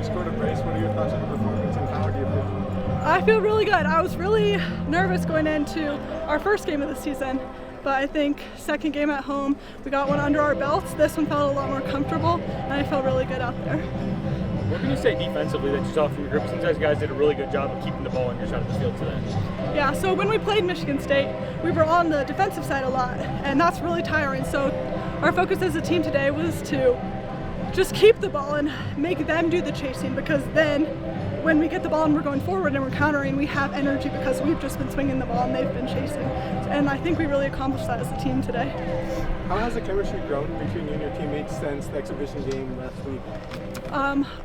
scored a brace. What are your thoughts on the performance and how do you feel? I feel really good. I was really nervous going into our first game of the season, but I think second game at home, we got one under our belts. This one felt a lot more comfortable, and I felt really good out there. What can you say defensively that you saw from your group? Since you guys did a really good job of keeping the ball on your side of the field today. Yeah, so when we played Michigan State, we were on the defensive side a lot, and that's really tiring. So our focus as a team today was to just keep the ball and make them do the chasing, because then when we get the ball and we're going forward and we're countering, we have energy because we've just been swinging the ball and they've been chasing. And I think we really accomplished that as a team today. How has the chemistry grown between you and your teammates since the exhibition game last week?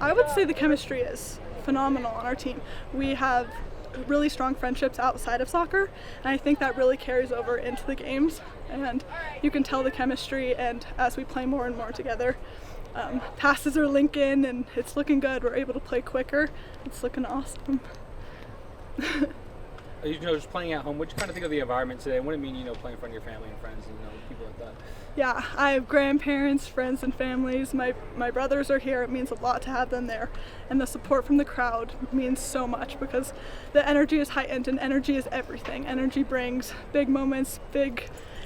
I would say the chemistry is phenomenal on our team. We have really strong friendships outside of soccer, and I think that really carries over into the games. And you can tell the chemistry, and as we play more and more together, passes are linking and it's looking good. We're able to play quicker. It's looking awesome. Just playing at home, what do you kind of think of the environment today? What do you mean, playing in front of your family and friends and people like that? Yeah, I have grandparents, friends, and families. My brothers are here. It means a lot to have them there. And the support from the crowd means so much because the energy is heightened, and energy is everything. Energy brings big moments,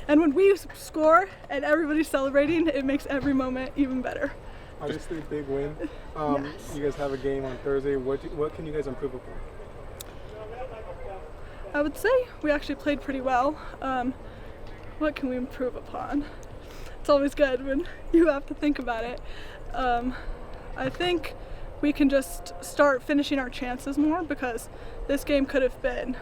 and when we score and everybody's celebrating, it makes every moment even better. Obviously, big win. Yes. You guys have a game on Thursday. What can you guys improve upon? I would say we actually played pretty well. What can we improve upon? It's always good when you have to think about it. I think we can just start finishing our chances more, because this game could have been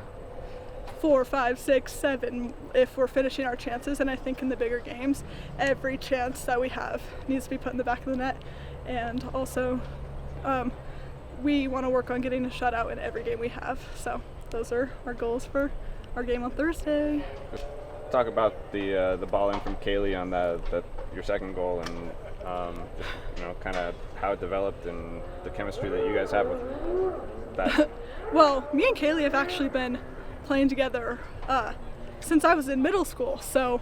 4, 5, 6, 7 if we're finishing our chances. And I think in the bigger games, every chance that we have needs to be put in the back of the net. And also, we want to work on getting a shutout in every game we have. So those are our goals for our game on Thursday. Talk about the ball in from Kaylee on your second goal, and just kind of how it developed and the chemistry that you guys have with that. Well, me and Kaylee have actually been playing together since I was in middle school, so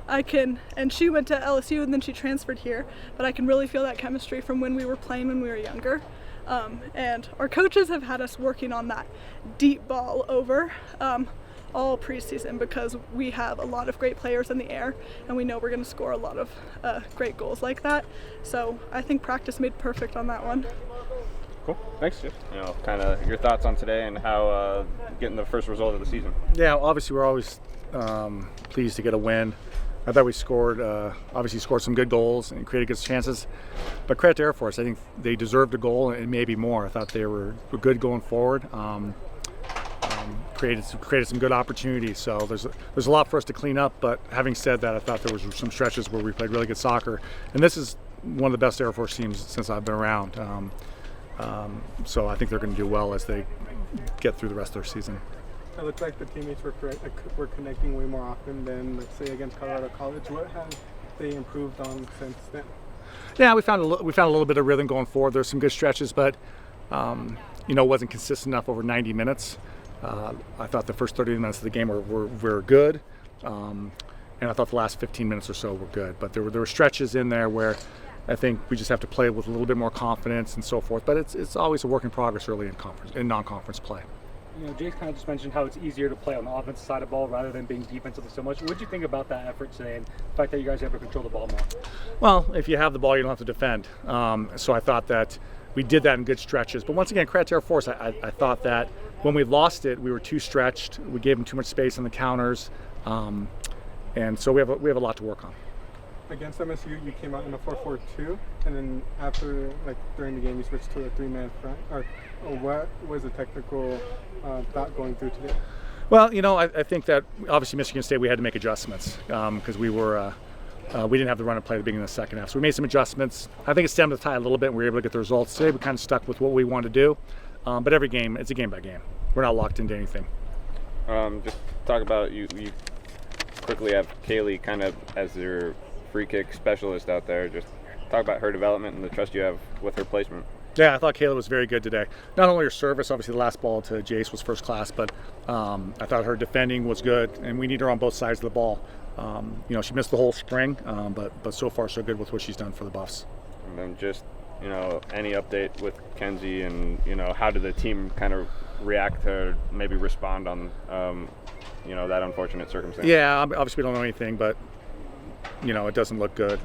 and she went to LSU and then she transferred here, but I can really feel that chemistry from when we were playing when we were younger. And our coaches have had us working on that deep ball over all preseason, because we have a lot of great players in the air and we know we're going to score a lot of great goals like that. So I think practice made perfect on that one. Cool. Thanks, Jeff. Kind of your thoughts on today and how getting the first result of the season. Yeah, obviously we're always pleased to get a win. I thought we scored some good goals and created good chances. But credit to Air Force, I think they deserved a goal and maybe more. I thought they were good going forward. Created some good opportunities. So there's a lot for us to clean up. But having said that, I thought there was some stretches where we played really good soccer. And this is one of the best Air Force teams since I've been around. So I think they're going to do well as they get through the rest of their season. It looked like the teammates were connecting way more often than, let's say, against Colorado College. What have they improved on since then? Yeah, we found a little bit of rhythm going forward. There's some good stretches, but it wasn't consistent enough over 90 minutes. I thought the first 30 minutes of the game were good, and I thought the last 15 minutes or so were good. But there were stretches in there where I think we just have to play with a little bit more confidence and so forth. But it's always a work in progress early in non-conference play. Jace kind of just mentioned how it's easier to play on the offensive side of the ball rather than being defensively so much. What did you think about that effort today and the fact that you guys have to control the ball more? Well, if you have the ball, you don't have to defend. So I thought that we did that in good stretches. But once again, credit to Air Force. I thought that when we lost it, we were too stretched. We gave them too much space on the counters. And so we have a lot to work on. Against MSU, you came out in a 4-4-2, and then after, during the game, you switched to a 3-man front. Or what was the technical thought going through today? Well, I think that obviously Michigan State, we had to make adjustments because we didn't have the run and play at the beginning of the second half. So we made some adjustments. I think it stemmed the tide a little bit, and we were able to get the results. Today we kind of stuck with what we wanted to do. But every game, it's a game by game. We're not locked into anything. Just talk about you quickly have Kaylee kind of as your free kick specialist out there. Just talk about her development and the trust you have with her placement. Yeah, I thought Kayla was very good today. Not only her service, obviously the last ball to Jace was first class, but I thought her defending was good, and we need her on both sides of the ball. She missed the whole spring, but so far so good with what she's done for the Buffs. And then just you know, any update with Kenzie, and you know, how did the team kind of react to maybe respond on you know, that unfortunate circumstance? Yeah, obviously we don't know anything, but you know, it doesn't look good,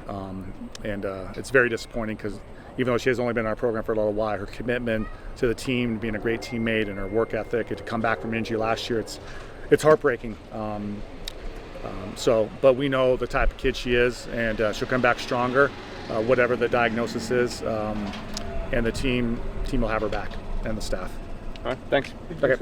and it's very disappointing because even though she has only been in our program for a little while, her commitment to the team, being a great teammate, and her work ethic, and to come back from injury last year, it's heartbreaking. But we know the type of kid she is, and she'll come back stronger, whatever the diagnosis is, and the team will have her back, and the staff. All right, thanks. Okay.